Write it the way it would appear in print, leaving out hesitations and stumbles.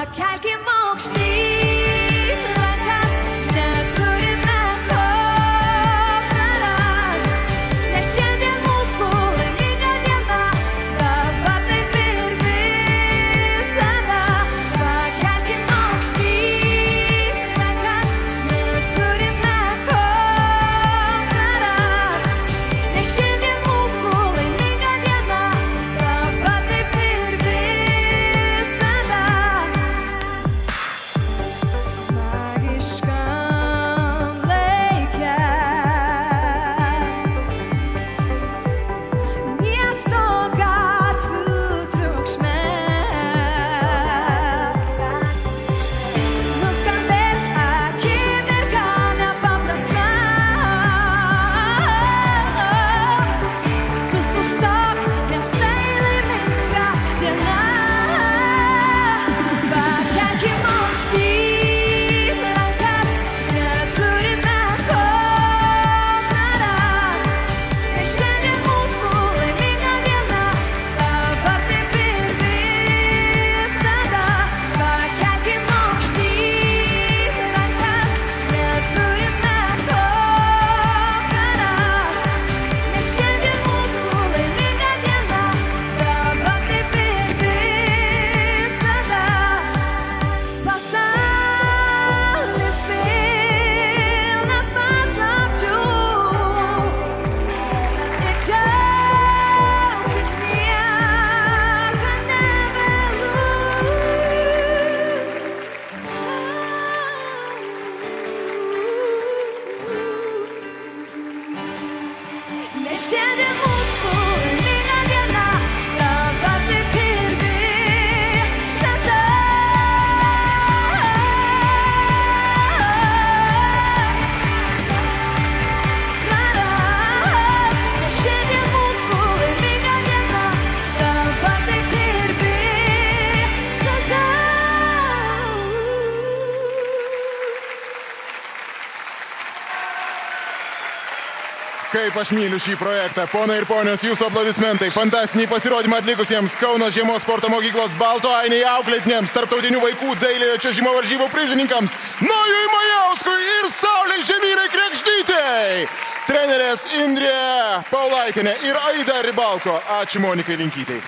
pakelkim aukštyn rankas, neturime ko prarast, nes šiandien mūsų laiminga diena, dabar taip ir visada. Pakelkim aukštyn rankas, neturime ko prarast, nes šiandien mūsų laiminga diena, dabar taip ir visada. Magiškam laike miesto gatvių triukšme nuskambės akimirka nepaprasta. Tu sustok, nes tai laiminga diena. Pakelkim aukštyn rankas, neturime ko prarast, nes šiandien mūsų laiminga diena, dabar taip ir visada. Pakelkim aukštyn rankas, neturime ko prarast, nes šiandien mūsų laiminga diena, dabar taip ir visada. Pasaulis pilnas paslapčių ir džiaugtis nieko nevėlu. Nes šiandien mūsų laiminga diena, dabar taip ir visada. Prarast, nes šiandien mūsų laiminga diena, dabar taip ir visada. Kaip aš myliu šį projektą. Ponai ir ponios, jūsų aplodismentai. Fantastinį pasirodymą atlikusiems Kauno žiemos sporto mokyklos Balto ainiai auklėtiniams, tarptautinių vaikų dailiojo čiuožimo varžybų prizininkams Nojui Majauskui ir Saulei Žemyrai Krekštytei. Trenerės Indrė Paulaitienė ir Aida Ribalko. Ačiū Monikai Linkytei.